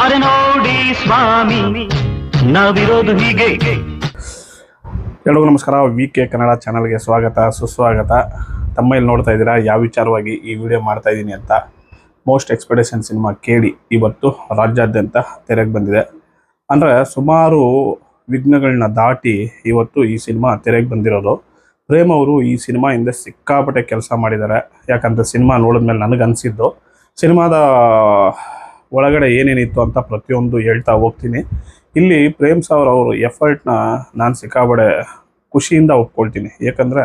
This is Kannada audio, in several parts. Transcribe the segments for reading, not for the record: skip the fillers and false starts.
ಅರೆ ನೋಡಿ ಸ್ವಾಮಿ ನಾವಿರೋದು ಹೀಗೆ. ಎಲ್ಲರಿಗೂ ನಮಸ್ಕಾರ. ವಿ.ಕೆ ಕನ್ನಡ ಚಾನಲ್ಗೆ ಸ್ವಾಗತ ಸುಸ್ವಾಗತ. ತಮ್ಮಲ್ಲಿ ನೋಡ್ತಾ ಇದ್ದೀರಾ ಯಾವ ವಿಚಾರವಾಗಿ ಈ ವಿಡಿಯೋ ಮಾಡ್ತಾ ಇದ್ದೀನಿ ಅಂತ. ಮೋಸ್ಟ್ ಎಕ್ಸ್ಪೆಕ್ಟೇಷನ್ ಸಿನಿಮಾ ಕೇಳಿ ಇವತ್ತು ರಾಜ್ಯಾದ್ಯಂತ ತೆರೆಗೆ ಬಂದಿದೆ. ಅಂದರೆ ಸುಮಾರು ವಿಘ್ನಗಳನ್ನ ದಾಟಿ ಇವತ್ತು ಈ ಸಿನಿಮಾ ತೆರೆಗೆ ಬಂದಿರೋದು. ಪ್ರೇಮ್ ಅವರು ಈ ಸಿನಿಮಾ ಹಿಂದೆ ಸಿಕ್ಕಾಪಟ್ಟೆ ಕೆಲಸ ಮಾಡಿದ್ದಾರೆ. ಯಾಕಂತ ಸಿನಿಮಾ ನೋಡಿದ್ಮೇಲೆ ನನಗನ್ಸಿದ್ದು ಸಿನಿಮಾದ ಒಳಗಡೆ ಏನೇನಿತ್ತು ಅಂತ ಪ್ರತಿಯೊಂದು ಹೇಳ್ತಾ ಹೋಗ್ತೀನಿ. ಇಲ್ಲಿ ಪ್ರೇಮ್ ಸಾವ್ರ ಅವರು ಎಫರ್ಟ್ನ ನಾನು ಸಿಕ್ಕಾಪಟ್ಟೆ ಖುಷಿಯಿಂದ ಒಪ್ಕೊಳ್ತೀನಿ. ಯಾಕಂದರೆ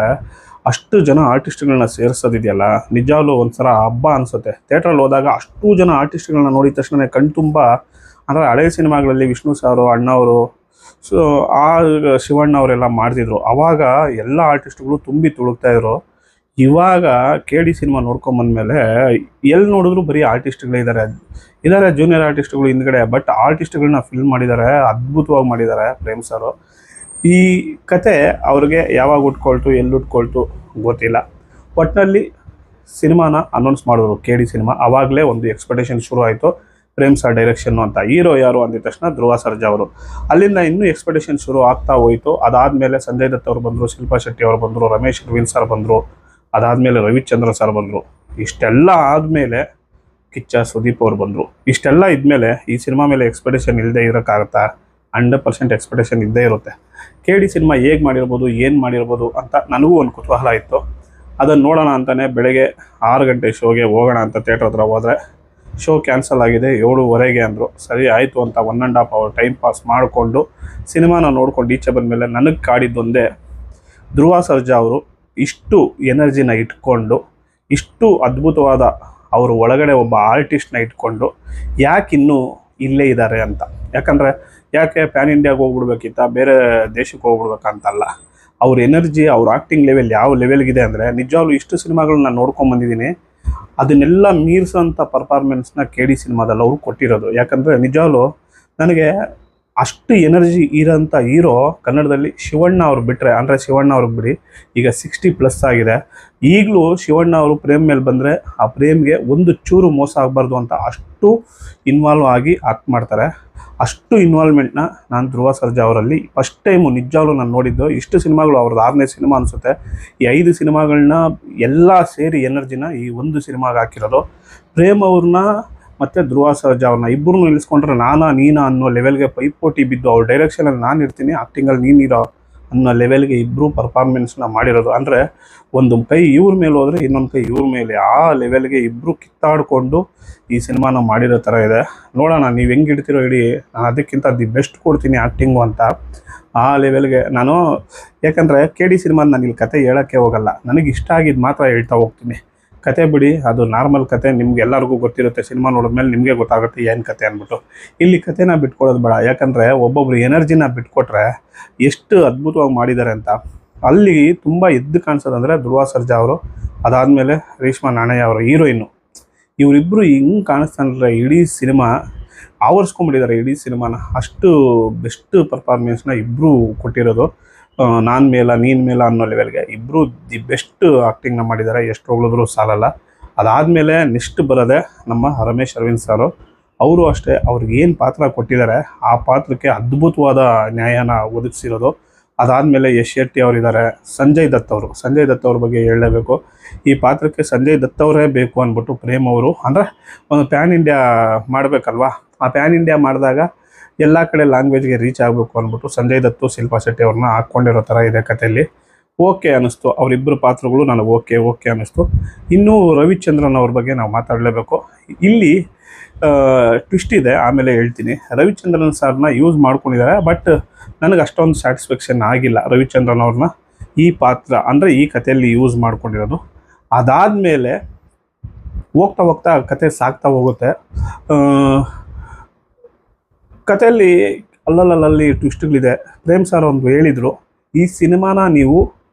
ಅಷ್ಟು ಜನ ಆರ್ಟಿಸ್ಟ್ಗಳನ್ನ ಸೇರಿಸೋದಿದೆಯಲ್ಲ, ನಿಜವಾಗ್ಲೂ ಒಂಥರ ಹಬ್ಬ ಅನಿಸುತ್ತೆ. ಥಿಯೇಟ್ರಲ್ಲಿ ಹೋದಾಗ ಅಷ್ಟು ಜನ ಆರ್ಟಿಸ್ಟ್ಗಳನ್ನ ನೋಡಿದ ತಕ್ಷಣ ಕಣ್ತುಂಬ. ಅಂದರೆ ಹಳೆಯ ಸಿನಿಮಾಗಳಲ್ಲಿ ವಿಷ್ಣು ಸಾರು, ಅಣ್ಣವರು, ಸೊ ಆ ಶಿವಣ್ಣ ಅವರೆಲ್ಲ ಮಾಡ್ತಿದ್ರು. ಆವಾಗ ಎಲ್ಲ ಆರ್ಟಿಸ್ಟ್ಗಳು ತುಂಬಿ ತುಳುಕ್ತಾಯಿದ್ರು. ಇವಾಗ ಕೆ.ಡಿ ಸಿನಿಮಾ ನೋಡ್ಕೊಂಬಂದಮೇಲೆ ಎಲ್ಲಿ ನೋಡಿದ್ರು ಬರೀ ಆರ್ಟಿಸ್ಟ್ಗಳೇ ಇದ್ದಾರೆ ಜೂನಿಯರ್ ಆರ್ಟಿಸ್ಟ್ಗಳು ಹಿಂದ್ಗಡೆ. ಬಟ್ ಆರ್ಟಿಸ್ಟ್ಗಳನ್ನ ಫಿಲ್ಮ್ ಮಾಡಿದ್ದಾರೆ, ಅದ್ಭುತವಾಗಿ ಮಾಡಿದ್ದಾರೆ ಪ್ರೇಮ್ ಸಾರು. ಈ ಕತೆ ಅವ್ರಿಗೆ ಯಾವಾಗ ಉಟ್ಕೊಳ್ತು ಎಲ್ಲಿ ಉಟ್ಕೊಳ್ತು ಗೊತ್ತಿಲ್ಲ. ಒಟ್ಟಿನಲ್ಲಿ ಸಿನಿಮಾನ ಅನೌನ್ಸ್ ಮಾಡಿದ್ರು ಕೆ.ಡಿ ಸಿನಿಮಾ. ಆವಾಗಲೇ ಒಂದು ಎಕ್ಸ್ಪೆಕ್ಟೇಷನ್ ಶುರು ಆಯಿತು, ಪ್ರೇಮ್ ಸಾರ್ ಡೈರೆಕ್ಷನ್ನು ಅಂತ. ಹೀರೋ ಯಾರು ಅಂದಿದ ತಕ್ಷಣ ಧ್ರುವ ಸರ್ಜಾ ಅವರು. ಅಲ್ಲಿಂದ ಇನ್ನೂ ಎಕ್ಸ್ಪೆಕ್ಟೇಷನ್ ಶುರು ಆಗ್ತಾ ಹೋಯಿತು. ಅದಾದಮೇಲೆ ಸಂಜಯ್ ದತ್ ಅವರು ಬಂದರು, ಶಿಲ್ಪಾ ಶೆಟ್ಟಿ ಅವರು ಬಂದರು, ರಮೇಶ್ ಅರವಿಂದ್ ಸರ್ ಬಂದರು, ಅದಾದಮೇಲೆ ರವಿಚಂದ್ರನ್ ಸರ್ ಬಂದರು. ಇಷ್ಟೆಲ್ಲ ಆದಮೇಲೆ ಕಿಚ್ಚ ಸುದೀಪ್ ಅವ್ರು ಬಂದರು. ಇಷ್ಟೆಲ್ಲ ಇದ್ಮೇಲೆ ಈ ಸಿನಿಮಾ ಮೇಲೆ ಎಕ್ಸ್ಪೆಕ್ಟೇಷನ್ ಇಲ್ಲದೆ ಇರೋಕ್ಕಾಗತ್ತಾ? 100% ಎಕ್ಸ್ಪೆಕ್ಟೇಷನ್ ಇದ್ದೇ ಇರುತ್ತೆ. ಕೆ.ಡಿ ಸಿನಿಮಾ ಹೇಗೆ ಮಾಡಿರ್ಬೋದು, ಏನು ಮಾಡಿರ್ಬೋದು ಅಂತ ನನಗೂ ಒಂದು ಕುತೂಹಲ ಇತ್ತು. ಅದನ್ನು ನೋಡೋಣ ಅಂತಲೇ ಬೆಳಗ್ಗೆ 6 ಗಂಟೆ ಶೋಗೆ ಹೋಗೋಣ ಅಂತ ಥಿಯೇಟ್ರ್ ಹತ್ರ ಹೋದರೆ ಶೋ ಕ್ಯಾನ್ಸಲ್ ಆಗಿದೆ, 7:15 ಅಂದರು. ಸರಿ ಆಯಿತು ಅಂತ 1.5 hour ಟೈಮ್ ಪಾಸ್ ಮಾಡಿಕೊಂಡು ಸಿನಿಮಾನ ನೋಡ್ಕೊಂಡು ಈಚೆ ಬಂದಮೇಲೆ ನನಗೆ ಕಾಡಿದ್ದೊಂದೇ, ಧ್ರುವ ಸರ್ಜಾ ಅವರು ಇಷ್ಟು ಎನರ್ಜಿನ ಇಟ್ಕೊಂಡು, ಇಷ್ಟು ಅದ್ಭುತವಾದ ಅವರು ಒಳಗಡೆ ಒಬ್ಬ ಆರ್ಟಿಸ್ಟ್ನ ಇಟ್ಕೊಂಡು ಯಾಕಿನ್ನೂ ಇಲ್ಲೇ ಇದ್ದಾರೆ ಅಂತ. ಯಾಕೆ ಪ್ಯಾನ್ ಇಂಡಿಯಾಗೆ ಹೋಗ್ಬಿಡ್ಬೇಕಿತ್ತ, ಬೇರೆ ದೇಶಕ್ಕೆ ಹೋಗ್ಬಿಡ್ಬೇಕಂತಲ್ಲ. ಅವ್ರ ಎನರ್ಜಿ, ಅವ್ರ ಆ್ಯಕ್ಟಿಂಗ್ ಲೆವೆಲ್ ಯಾವ ಲೆವೆಲ್ಗಿದೆ ಅಂದರೆ, ನಿಜವಾಗ್ಲೂ ಇಷ್ಟು ಸಿನಿಮಾಗಳನ್ನ ನೋಡ್ಕೊಂಬಂದಿದ್ದೀನಿ, ಅದನ್ನೆಲ್ಲ ಮೀರಿಸೋಂಥ ಪರ್ಫಾರ್ಮೆನ್ಸ್ನ ಕೆ.ಡಿ ಸಿನಿಮಾದಲ್ಲಿ ಅವರು ಕೊಟ್ಟಿರೋದು. ಯಾಕಂದರೆ ನಿಜವಾಗ್ಲೂ ನನಗೆ ಅಷ್ಟು ಎನರ್ಜಿ ಇರೋಂಥ ಹೀರೋ ಕನ್ನಡದಲ್ಲಿ ಶಿವಣ್ಣ ಅವ್ರು ಬಿಟ್ಟರೆ, ಅಂದರೆ ಶಿವಣ್ಣ ಅವ್ರಿಗೆ ಬಿಡಿ, ಈಗ 60+ ಆಗಿದೆ. ಈಗಲೂ ಶಿವಣ್ಣ ಅವರು ಪ್ರೇಮ್ ಮೇಲೆ ಬಂದರೆ ಆ ಪ್ರೇಮ್ಗೆ ಒಂದು ಚೂರು ಮೋಸ ಆಗಬಾರ್ದು ಅಂತ ಅಷ್ಟು ಇನ್ವಾಲ್ವ್ ಆಗಿ ಆಕ್ಟ್ ಮಾಡ್ತಾರೆ. ಅಷ್ಟು ಇನ್ವಾಲ್ವ್ಮೆಂಟ್ನ ನಾನು ಧ್ರುವ ಸರ್ಜಾ ಅವರಲ್ಲಿ ಫಸ್ಟ್ ಟೈಮು ನಿಜವಾಗ್ಲೂ ನಾನು ನೋಡಿದ್ದು. ಇಷ್ಟು ಸಿನಿಮಾಗಳು ಅವ್ರದ್ದು 6ನೇ ಸಿನಿಮಾ ಅನಿಸುತ್ತೆ. ಈ 5 ಸಿನಿಮಾಗಳನ್ನ ಎಲ್ಲ ಸೇರಿ ಎನರ್ಜಿನ ಈ ಒಂದು ಸಿನಿಮಾಗೆ ಹಾಕಿರೋದು. ಪ್ರೇಮ್ ಅವ್ರನ್ನ ಮತ್ತು ಧ್ರುವ ಸರ್ಜಾ ಅವ್ರನ್ನ ಇಬ್ಬರು ನಿಲ್ಲಿಸ್ಕೊಂಡ್ರೆ ನೀನಾ ಅನ್ನೋ ಲೆವೆಲ್ಗೆ ಪೈಪೋಟಿ ಬಿದ್ದು, ಅವ್ರ ಡೈರೆಕ್ಷನಲ್ಲಿ ನಾನು ಇರ್ತೀನಿ, ಆ್ಯಕ್ಟಿಂಗಲ್ಲಿ ನೀನಿರೋ ಅನ್ನೋ ಲೆವೆಲ್ಗೆ ಇಬ್ಬರು ಪರ್ಫಾರ್ಮೆನ್ಸ್ನ ಮಾಡಿರೋದು. ಅಂದರೆ ಒಂದು ಕೈ ಇವ್ರ ಮೇಲೆ ಹೋದರೆ ಇನ್ನೊಂದು ಕೈ ಇವ್ರ ಮೇಲೆ, ಆ ಲೆವೆಲ್ಗೆ ಇಬ್ಬರು ಕಿತ್ತಾಡಿಕೊಂಡು ಈ ಸಿನಿಮಾನ ಮಾಡಿರೋ ಥರ ಇದೆ. ನೋಡೋಣ ನೀವು ಹೆಂಗೆ ಇಡ್ತಿರೋ ಇಡಿ, ನಾನು ಅದಕ್ಕಿಂತ ಬೆಸ್ಟ್ ಕೊಡ್ತೀನಿ ಆ್ಯಕ್ಟಿಂಗು ಅಂತ ಆ ಲೆವೆಲ್ಗೆ ನಾನು. ಯಾಕಂದರೆ ಕೆ.ಡಿ ಸಿನಿಮಾದ ನಾನು ಇಲ್ಲಿ ಕತೆ ಹೇಳೋಕ್ಕೆ ಹೋಗಲ್ಲ, ನನಗೆ ಇಷ್ಟ ಆಗಿದ್ದು ಮಾತ್ರ ಹೇಳ್ತಾ ಹೋಗ್ತೀನಿ. ಕತೆ ಬಿಡಿ, ಅದು ನಾರ್ಮಲ್ ಕತೆ, ನಿಮ್ಗೆ ಎಲ್ಲರಿಗೂ ಗೊತ್ತಿರುತ್ತೆ. ಸಿನಿಮಾ ನೋಡಿದ್ಮೇಲೆ ನಿಮಗೆ ಗೊತ್ತಾಗುತ್ತೆ ಏನು ಕತೆ ಅಂದ್ಬಿಟ್ಟು. ಇಲ್ಲಿ ಕತೆನ ಬಿಟ್ಕೊಡೋದು ಬೇಡ. ಯಾಕಂದರೆ ಒಬ್ಬೊಬ್ರು ಎನರ್ಜಿನ ಬಿಟ್ಕೊಟ್ರೆ ಎಷ್ಟು ಅದ್ಭುತವಾಗಿ ಮಾಡಿದ್ದಾರೆ ಅಂತ. ಅಲ್ಲಿ ತುಂಬ ಎದ್ದು ಕಾಣಿಸೋದಂದರೆ ಧ್ರುವ ಸರ್ಜಾ ಅವರು, ಅದಾದಮೇಲೆ ರೇಷ್ಮಾ ನಾಣಯ್ಯ ಅವರ ಹೀರೋಯಿನ್ನು. ಇವರಿಬ್ಬರು ಹಿಂಗೆ ಕಾಣಿಸ್ತಾನಂದ್ರೆ ಇಡೀ ಸಿನಿಮಾ ಆವರಿಸ್ಕೊಂಡ್ಬಿಟ್ಟಿದ್ದಾರೆ. ಇಡೀ ಸಿನಿಮಾನ ಅಷ್ಟು ಬೆಸ್ಟ್ ಪರ್ಫಾರ್ಮೆನ್ಸ್ನ ಇಬ್ಬರು ಕೊಟ್ಟಿರೋದು. ನಾನು ಮೇಲ ನೀನು ಮೇಲ ಅನ್ನೋ ಲೆವೆಲ್ಗೆ ಇಬ್ಬರು ದಿ ಬೆಸ್ಟ್ ಆ್ಯಕ್ಟಿಂಗ್ನ ಮಾಡಿದ್ದಾರೆ, ಎಷ್ಟು ಹೊಗಳಿದ್ರು ಸಾಲಲ್ಲ. ಅದಾದಮೇಲೆ ನೆಕ್ಸ್ಟ್ ಬರೋದೆ ನಮ್ಮ ರಮೇಶ್ ಅರವಿಂದ್ ಸಾರು. ಅವರು ಅಷ್ಟೇ, ಅವ್ರಿಗೆ ಏನು ಪಾತ್ರ ಕೊಟ್ಟಿದ್ದಾರೆ ಆ ಪಾತ್ರಕ್ಕೆ ಅದ್ಭುತವಾದ ನ್ಯಾಯನ ಒದಗಿಸಿರೋದು. ಅದಾದಮೇಲೆ ಯಶ್ ಶೆಟ್ಟಿ ಅವರಿದ್ದಾರೆ, ಸಂಜಯ್ ದತ್ ಅವ್ರ ಬಗ್ಗೆ ಹೇಳಲೇಬೇಕು. ಈ ಪಾತ್ರಕ್ಕೆ ಸಂಜಯ್ ದತ್ ಅವರೇ ಬೇಕು ಅಂದ್ಬಿಟ್ಟು ಪ್ರೇಮ್ ಅವರು, ಅಂದರೆ ಒಂದು ಪ್ಯಾನ್ ಇಂಡಿಯಾ ಮಾಡಬೇಕಲ್ವಾ, ಆ ಪ್ಯಾನ್ ಇಂಡಿಯಾ ಮಾಡಿದಾಗ ಎಲ್ಲ ಕಡೆ ಲ್ಯಾಂಗ್ವೇಜ್ಗೆ ರೀಚ್ ಆಗಬೇಕು ಅಂದ್ಬಿಟ್ಟು ಸಂಜಯ್ ದತ್ತು, ಶಿಲ್ಪಾ ಶೆಟ್ಟಿ ಅವ್ರನ್ನ ಹಾಕ್ಕೊಂಡಿರೋ ಥರ ಇದೆ ಕಥೆಯಲ್ಲಿ. ಓಕೆ ಅನ್ನಿಸ್ತು, ಅವರಿಬ್ಬರು ಪಾತ್ರಗಳು ನನಗೆ ಓಕೆ ಅನ್ನಿಸ್ತು. ಇನ್ನೂ ರವಿಚಂದ್ರನ್ ಅವ್ರ ಬಗ್ಗೆ ನಾವು ಮಾತಾಡಲೇಬೇಕು. ಇಲ್ಲಿ ಟ್ವಿಸ್ಟ್ ಇದೆ, ಆಮೇಲೆ ಹೇಳ್ತೀನಿ. ರವಿಚಂದ್ರನ್ ಸರ್ನ ಯೂಸ್ ಮಾಡ್ಕೊಂಡಿದ್ದಾರೆ, ಬಟ್ ನನಗೆ ಅಷ್ಟೊಂದು ಸ್ಯಾಟಿಸ್ಫ್ಯಾಕ್ಷನ್ ಆಗಿಲ್ಲ ರವಿಚಂದ್ರನ್ ಅವ್ರನ್ನ ಈ ಪಾತ್ರ, ಅಂದರೆ ಈ ಕಥೆಯಲ್ಲಿ ಯೂಸ್ ಮಾಡ್ಕೊಂಡಿರೋದು. ಅದಾದಮೇಲೆ ಹೋಗ್ತಾ ಕತೆ ಸಾಗ್ತಾ ಹೋಗುತ್ತೆ. ಕಥೆಯಲ್ಲಿ ಅಲ್ಲಲ್ಲಿ ಟ್ವಿಸ್ಟ್ಗಳಿದೆ. ಪ್ರೇಮ್ ಸಾರ್ ಒಂದು ಹೇಳಿದರು, ಈ ಸಿನಿಮಾನ ನೀವು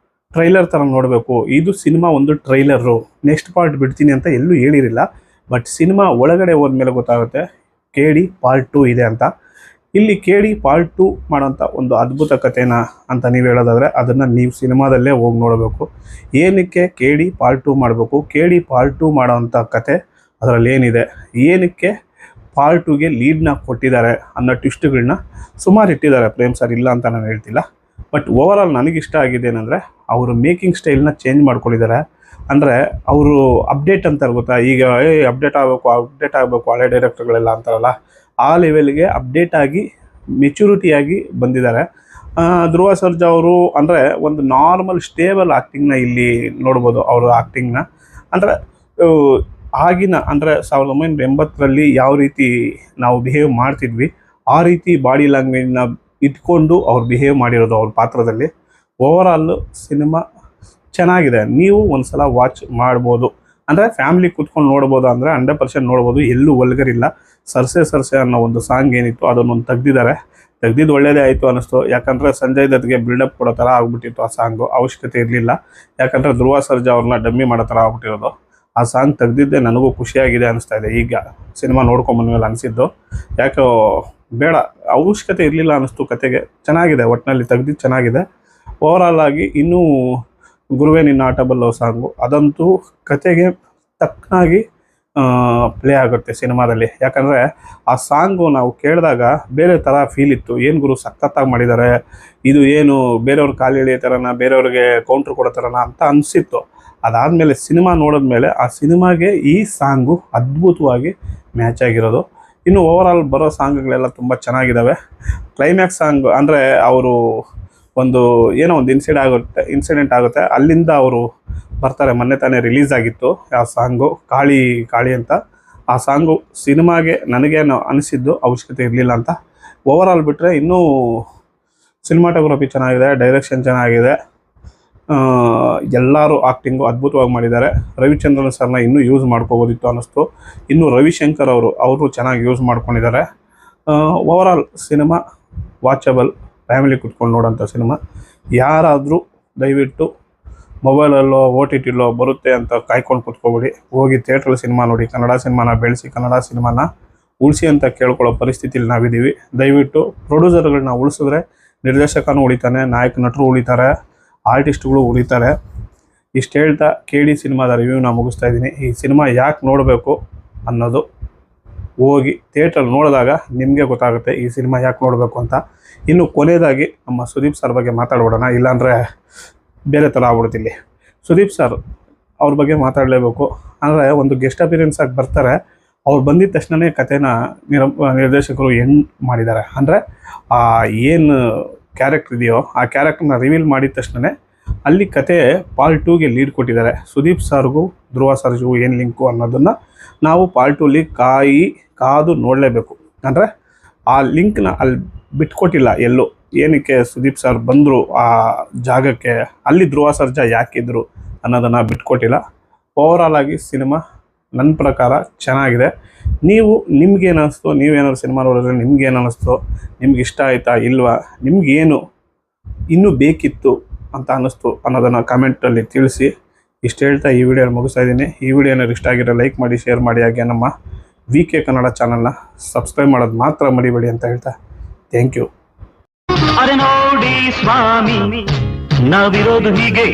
ಟ್ರೈಲರ್ ಥರ ನೋಡಬೇಕು, ಇದು ಸಿನಿಮಾ ಒಂದು ಟ್ರೈಲರು, ನೆಕ್ಸ್ಟ್ ಪಾರ್ಟ್ ಬಿಡ್ತೀನಿ ಅಂತ ಎಲ್ಲೂ ಹೇಳಿರಲಿಲ್ಲ. ಬಟ್ ಸಿನಿಮಾ ಒಳಗಡೆ ಹೋದ್ಮೇಲೆ ಗೊತ್ತಾಗುತ್ತೆ ಕೆ.ಡಿ ಪಾರ್ಟ್ 2 ಇದೆ ಅಂತ. ಇಲ್ಲಿ ಕೆ.ಡಿ ಪಾರ್ಟ್ 2 ಮಾಡೋಂಥ ಒಂದು ಅದ್ಭುತ ಕಥೆನ ಅಂತ ನೀವು ಹೇಳೋದಾದರೆ ಅದನ್ನು ನೀವು ಸಿನಿಮಾದಲ್ಲೇ ಹೋಗಿ ನೋಡಬೇಕು. ಏನಕ್ಕೆ ಕೆ.ಡಿ ಪಾರ್ಟ್ 2 ಮಾಡಬೇಕು, ಕೆ.ಡಿ ಪಾರ್ಟ್ 2 ಮಾಡೋವಂಥ ಕತೆ ಅದರಲ್ಲಿ ಏನಿದೆ, ಏನಕ್ಕೆ ಪಾರ್ಟ್ 2ಗೆ ಲೀಡ್ನ ಕೊಟ್ಟಿದ್ದಾರೆ ಅನ್ನೋ ಟ್ವಿಸ್ಟ್ಗಳನ್ನ ಸುಮಾರು ಇಟ್ಟಿದ್ದಾರೆ ಪ್ರೇಮ್ ಸರ್, ಇಲ್ಲ ಅಂತ ನಾನು ಹೇಳ್ತಿಲ್ಲ. ಬಟ್ ಓವರಾಲ್ ನನಗಿಷ್ಟ ಆಗಿದೆ ಏನಂದರೆ ಅವರು ಮೇಕಿಂಗ್ ಸ್ಟೈಲ್ನ ಚೇಂಜ್ ಮಾಡ್ಕೊಂಡಿದ್ದಾರೆ. ಅಂದರೆ ಅವರು ಅಪ್ಡೇಟ್ ಅಂತಾರೆ ಗೊತ್ತಾ, ಈಗ ಅಪ್ಡೇಟ್ ಆಗಬೇಕು ಹಳೆ ಡೈರೆಕ್ಟರ್ಗಳೆಲ್ಲ ಅಂತಾರಲ್ಲ, ಆ ಲೆವೆಲ್ಗೆ ಅಪ್ಡೇಟ್ ಆಗಿ ಮೆಚುರಿಟಿಯಾಗಿ ಬಂದಿದ್ದಾರೆ. ಧ್ರುವ ಸರ್ಜಾ ಅವರು ಅಂದರೆ ಒಂದು ನಾರ್ಮಲ್ ಸ್ಟೇಬಲ್ ಆ್ಯಕ್ಟಿಂಗ್ನ ಇಲ್ಲಿ ನೋಡ್ಬೋದು. ಅವರು ಆ್ಯಕ್ಟಿಂಗ್ನ ಅಂದರೆ ಆಗಿನ ಅಂದರೆ 1980ರಲ್ಲಿ ಯಾವ ರೀತಿ ನಾವು ಬಿಹೇವ್ ಮಾಡ್ತಿದ್ವಿ ಆ ರೀತಿ ಬಾಡಿ ಲ್ಯಾಂಗ್ವೇಜ್ನ ಇಟ್ಕೊಂಡು ಅವ್ರು ಬಿಹೇವ್ ಮಾಡಿರೋದು ಅವ್ರ ಪಾತ್ರದಲ್ಲಿ. ಓವರಾಲ್ ಸಿನಿಮಾ ಚೆನ್ನಾಗಿದೆ, ನೀವು ಒಂದು ಸಲ ವಾಚ್ ಮಾಡ್ಬೋದು. ಅಂದರೆ ಫ್ಯಾಮಿಲಿ ಕೂತ್ಕೊಂಡು ನೋಡ್ಬೋದು, ಅಂದರೆ 100% ನೋಡ್ಬೋದು. ಎಲ್ಲೂ ವಲ್ಗರಿಲ್ಲ. ಸರ್ಸೆ ಅನ್ನೋ ಒಂದು ಸಾಂಗ್ ಏನಿತ್ತು ಅದನ್ನೊಂದು ತೆಗ್ದಿದ್ದು ಒಳ್ಳೇದೇ ಆಯಿತು ಅನ್ನಿಸ್ತು. ಯಾಕಂದರೆ ಸಂಜಯ್ ದತ್ಗೆ ಬಿಲ್ಡಪ್ ಕೊಡೋ ಥರ ಆಗ್ಬಿಟ್ಟಿತ್ತು ಆ ಸಾಂಗು, ಅವಶ್ಯಕತೆ ಇರಲಿಲ್ಲ. ಯಾಕಂದರೆ ಧ್ರುವ ಸರ್ಜಾ ಅವ್ರನ್ನ ಡಮ್ಮಿ ಮಾಡೋ ಥರ ಆಗ್ಬಿಟ್ಟಿರೋದು. ಆ ಸಾಂಗ್ ತೆಗ್ದಿದ್ದೆ ನನಗೂ ಖುಷಿಯಾಗಿದೆ ಅನ್ನಿಸ್ತಾ ಇದೆ ಈಗ ಸಿನಿಮಾ ನೋಡ್ಕೊಂಬಂದ್ಮೇಲೆ ಅನಿಸಿದ್ದು. ಯಾಕೋ ಬೇಡ, ಅವಶ್ಯಕತೆ ಇರಲಿಲ್ಲ ಅನ್ನಿಸ್ತು. ಕತೆಗೆ ಚೆನ್ನಾಗಿದೆ, ಒಟ್ಟಿನಲ್ಲಿ ತೆಗ್ದಿದ್ದು ಚೆನ್ನಾಗಿದೆ. ಓವರಾಲ್ ಆಗಿ ಇನ್ನೂ ಗುರುವೇ ನಿನ್ನ ಆಟ ಬಲ್ಲೋ ಸಾಂಗು, ಅದಂತೂ ಕತೆಗೆ ತಕ್ಕನಾಗಿ ಪ್ಲೇ ಆಗುತ್ತೆ ಸಿನಿಮಾದಲ್ಲಿ. ಯಾಕಂದರೆ ಆ ಸಾಂಗು ನಾವು ಕೇಳಿದಾಗ ಬೇರೆ ಥರ ಫೀಲ್ ಇತ್ತು. ಏನು ಗುರು ಸಖತ್ತಾಗಿ ಮಾಡಿದ್ದಾರೆ, ಇದು ಏನು ಬೇರೆಯವ್ರ ಕಾಲು ಎಳೆಯೋ ಥರನ, ಬೇರೆಯವ್ರಿಗೆ ಕೌಂಟ್ರ್ ಕೊಡೋ ಥರನ ಅಂತ ಅನಿಸಿತ್ತು. ಅದಾದಮೇಲೆ ಸಿನಿಮಾ ನೋಡಿದ್ಮೇಲೆ ಆ ಸಿನಿಮಾಗೆ ಈ ಸಾಂಗು ಅದ್ಭುತವಾಗಿ ಮ್ಯಾಚ್ ಆಗಿರೋದು. ಇನ್ನು ಓವರಾಲ್ ಬರೋ ಸಾಂಗ್ಗಳೆಲ್ಲ ತುಂಬ ಚೆನ್ನಾಗಿದ್ದಾವೆ. ಕ್ಲೈಮ್ಯಾಕ್ಸ್ ಸಾಂಗ್ ಅಂದರೆ ಅವರು ಒಂದು ಏನೋ ಒಂದು ಇನ್ಸಿಡೆಂಟ್ ಆಗುತ್ತೆ, ಅಲ್ಲಿಂದ ಅವರು ಬರ್ತಾರೆ. ಮೊನ್ನೆ ತಾನೇ ರಿಲೀಸ್ ಆಗಿತ್ತು ಆ ಸಾಂಗು, ಕಾಳಿ ಅಂತ. ಆ ಸಾಂಗು ಸಿನಿಮಾಗೆ ನನಗೇನು ಅನಿಸಿದ್ದು ಅವಶ್ಯಕತೆ ಇರಲಿಲ್ಲ ಅಂತ. ಓವರಾಲ್ ಬಿಟ್ಟರೆ ಇನ್ನೂ ಸಿನಿಮಾಟೋಗ್ರಫಿ ಚೆನ್ನಾಗಿದೆ, ಡೈರೆಕ್ಷನ್ ಚೆನ್ನಾಗಿದೆ, ಎಲ್ಲರೂ ಆ್ಯಕ್ಟಿಂಗು ಅದ್ಭುತವಾಗಿ ಮಾಡಿದ್ದಾರೆ. ರವಿಚಂದ್ರನ್ ಸರ್ನ ಇನ್ನೂ ಯೂಸ್ ಮಾಡ್ಕೋಬೋದಿತ್ತು ಅನ್ನಿಸ್ತು. ಇನ್ನು ರವಿಶಂಕರ್ ಅವರು ಚೆನ್ನಾಗಿ ಯೂಸ್ ಮಾಡ್ಕೊಂಡಿದ್ದಾರೆ. ಓವರಾಲ್ ಸಿನಿಮಾ ವಾಚಬಲ್, ಫ್ಯಾಮಿಲಿ ಕುತ್ಕೊಂಡು ನೋಡೋಂಥ ಸಿನಿಮಾ. ಯಾರಾದರೂ ದಯವಿಟ್ಟು ಮೊಬೈಲಲ್ಲೋ OTTಲೋ ಬರುತ್ತೆ ಅಂತ ಕಾಯ್ಕೊಂಡು ಕೂತ್ಕೊಬೇಡಿ, ಹೋಗಿ ಥಿಯೇಟ್ರಲ್ಲಿ ಸಿನಿಮಾ ನೋಡಿ. ಕನ್ನಡ ಸಿನಿಮಾನ ಬೆಳೆಸಿ, ಕನ್ನಡ ಸಿನಿಮಾನ ಉಳಿಸಿ ಅಂತ ಕೇಳ್ಕೊಳ್ಳೋ ಪರಿಸ್ಥಿತಿಲಿ ನಾವಿದ್ದೀವಿ. ದಯವಿಟ್ಟು ಪ್ರೊಡ್ಯೂಸರ್ಗಳನ್ನ ಉಳಿಸಿದ್ರೆ ನಿರ್ದೇಶಕನೂ ಉಳಿತಾನೆ, ನಾಯಕ ನಟರು ಉಳಿತಾರೆ, ಆರ್ಟಿಸ್ಟ್ಗಳು ಉಳಿತಾರೆ. ಇಷ್ಟು ಹೇಳ್ತಾ KD ಸಿನಿಮಾದ ರಿವ್ಯೂನ ಮುಗಿಸ್ತಾ ಇದ್ದೀನಿ. ಈ ಸಿನಿಮಾ ಯಾಕೆ ನೋಡಬೇಕು ಅನ್ನೋದು ಹೋಗಿ ಥಿಯೇಟ್ರಲ್ಲಿ ನೋಡಿದಾಗ ನಿಮಗೆ ಗೊತ್ತಾಗುತ್ತೆ ಈ ಸಿನಿಮಾ ಯಾಕೆ ನೋಡಬೇಕು ಅಂತ. ಇನ್ನು ಕೊನೆಯದಾಗಿ ನಮ್ಮ ಸುದೀಪ್ ಸರ್ ಬಗ್ಗೆ ಮಾತಾಡ್ಬಿಡೋಣ, ಇಲ್ಲಾಂದರೆ ಬೇರೆ ಥರ ಆಗ್ಬಿಡ್ತಿಲ್ಲಿ. ಸುದೀಪ್ ಸರ್ ಅವ್ರ ಬಗ್ಗೆ ಮಾತಾಡಲೇಬೇಕು. ಅಂದರೆ ಒಂದು ಗೆಸ್ಟ್ ಅಪಿಯರೆನ್ಸ್ ಆಗಿ ಬರ್ತಾರೆ. ಅವ್ರು ಬಂದಿದ್ದ ತಕ್ಷಣವೇ ಕಥೆನ ನಿರ್ದೇಶಕರು ಮಾಡಿದ್ದಾರೆ. ಅಂದರೆ ಏನು ಕ್ಯಾರೆಕ್ಟರ್ ಇದೆಯೋ ಆ ಕ್ಯಾರೆಕ್ಟರ್ನ ರಿವೀಲ್ ಮಾಡಿದ ತಕ್ಷಣ ಅಲ್ಲಿ ಕತೆ ಪಾರ್ಟ್ 2ಗೆ ಲೀಡ್ ಕೊಟ್ಟಿದ್ದಾರೆ. ಸುದೀಪ್ ಸರ್ಗೂ ಧ್ರುವ ಸರ್ಗೂ ಏನು ಲಿಂಕು ಅನ್ನೋದನ್ನು ನಾವು ಪಾರ್ಟ್ 2ಲಿ ಕಾದು ನೋಡಲೇಬೇಕು. ಅಂದರೆ ಆ ಲಿಂಕ್ನ ಅಲ್ಲಿ ಬಿಟ್ಕೊಟ್ಟಿಲ್ಲ ಎಲ್ಲೂ. ಏನಕ್ಕೆ ಸುದೀಪ್ ಸರ್ ಬಂದರು ಆ ಜಾಗಕ್ಕೆ, ಅಲ್ಲಿ ಧ್ರುವ ಸರ್ಜಾ ಯಾಕಿದ್ರು ಅನ್ನೋದನ್ನು ಬಿಟ್ಕೊಟ್ಟಿಲ್ಲ. ಓವರಾಲ್ ಆಗಿ ಸಿನಿಮಾ ನನ್ನ ಪ್ರಕಾರ ಚೆನ್ನಾಗಿದೆ. ನಿಮ್ಗೇನು ಅನ್ನಿಸ್ತು, ನೀವೇನಾದ್ರು ಸಿನಿಮಾ ನೋಡಿದ್ರೆ ನಿಮ್ಗೇನು ಅನ್ನಿಸ್ತು, ನಿಮ್ಗೆ ಇಷ್ಟ ಆಯಿತಾ ಇಲ್ವಾ, ನಿಮಗೇನು ಇನ್ನೂ ಬೇಕಿತ್ತು ಅಂತ ಅನ್ನಿಸ್ತು ಅನ್ನೋದನ್ನು ಕಮೆಂಟಲ್ಲಿ ತಿಳಿಸಿ. ಇಷ್ಟು ಹೇಳ್ತಾ ಈ ವಿಡಿಯೋನ ಮುಗಿಸ್ತಾ ಇದ್ದೀನಿ. ಈ ವಿಡಿಯೋ ಏನಾದ್ರು ಇಷ್ಟ ಆಗಿರೋ ಲೈಕ್ ಮಾಡಿ, ಶೇರ್ ಮಾಡಿ, ಹಾಗೆ ನಮ್ಮ VK ಕನ್ನಡ ಚಾನಲ್ನ ಸಬ್ಸ್ಕ್ರೈಬ್ ಮಾಡೋದು ಮಾತ್ರ ಮರಿಬೇಡಿ ಅಂತ ಹೇಳ್ತಾ ಥ್ಯಾಂಕ್ ಯು. ಅರೆ ನೋಡಿ ಸ್ವಾಮಿ, ನಾವಿರೋದು ಹೀಗೆ.